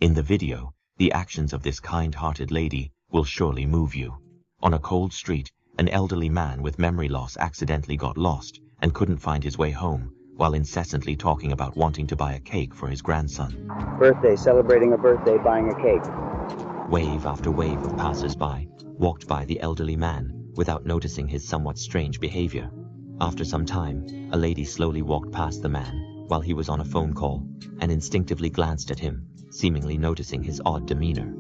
In the video, the actions of this kind-hearted lady will surely move you. On a cold street, an elderly man with memory loss accidentally got lost and couldn't find his way home, while incessantly talking about wanting to buy a cake for his grandson. Birthday, celebrating a birthday, buying a cake. Wave after wave of passers-by walked by the elderly man without noticing his somewhat strange behavior. After some time, a lady slowly walked past the man while he was on a phone call and instinctively glanced at him, seemingly noticing his odd demeanor.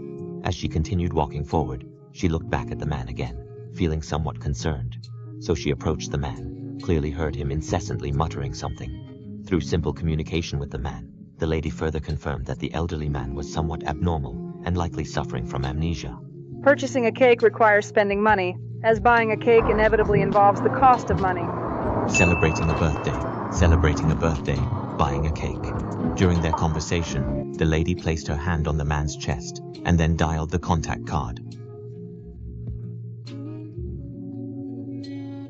As she continued walking forward, she looked back at the man again, feeling somewhat concerned. So she approached the man, clearly heard him incessantly muttering something. Through simple communication with the man, the lady further confirmed that the elderly man was somewhat abnormal and likely suffering from amnesia. Purchasing a cake requires spending money, as buying a cake inevitably involves the cost of money. Celebrating a birthday, buying a cake. During their conversation, the lady placed her hand on the man's chest and then dialed the contact card.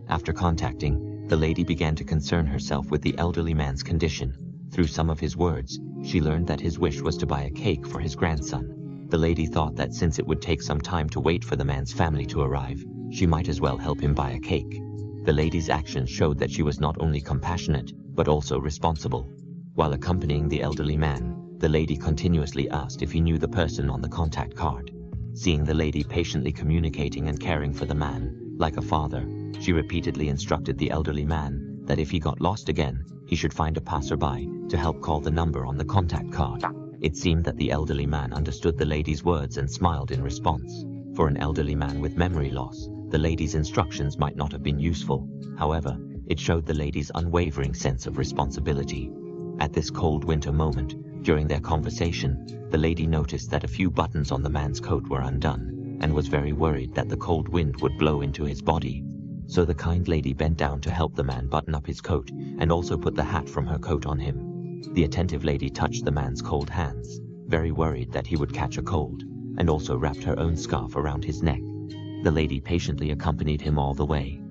After contacting, the lady began to concern herself with the elderly man's condition. Through some of his words, she learned that his wish was to buy a cake for his grandson. The lady thought that since it would take some time to wait for the man's family to arrive, she might as well help him buy a cake. The lady's actions showed that she was not only compassionate, but also responsible. While accompanying the elderly man, the lady continuously asked if he knew the person on the contact card. Seeing the lady patiently communicating and caring for the man, like a father, she repeatedly instructed the elderly man that if he got lost again, he should find a passerby to help call the number on the contact card. It seemed that the elderly man understood the lady's words and smiled in response. For an elderly man with memory loss, the lady's instructions might not have been useful. However, it showed the lady's unwavering sense of responsibility. At this cold winter moment, during their conversation, the lady noticed that a few buttons on the man's coat were undone, and was very worried that the cold wind would blow into his body. So the kind lady bent down to help the man button up his coat, and also put the hat from her coat on him. The attentive lady touched the man's cold hands, very worried that he would catch a cold, and also wrapped her own scarf around his neck. The lady patiently accompanied him all the way.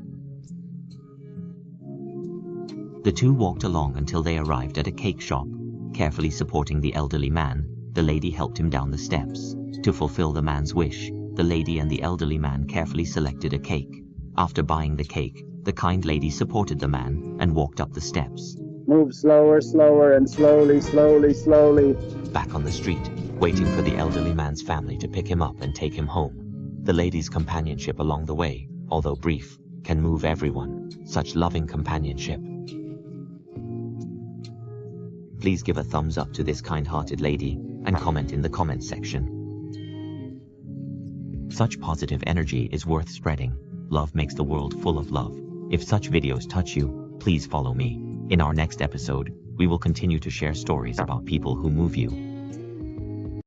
The two walked along until they arrived at a cake shop. Carefully supporting the elderly man, the lady helped him down the steps. To fulfill the man's wish, the lady and the elderly man carefully selected a cake. After buying the cake, the kind lady supported the man and walked up the steps. Move slower, slower, and slowly, slowly, slowly. Back on the street, waiting for the elderly man's family to pick him up and take him home. The lady's companionship along the way, although brief, can move everyone. Such loving companionship. Please give a thumbs up to this kind-hearted lady and comment in the comments section. Such positive energy is worth spreading. Love makes the world full of love. If such videos touch you, please follow me. In our next episode, we will continue to share stories about people who move you.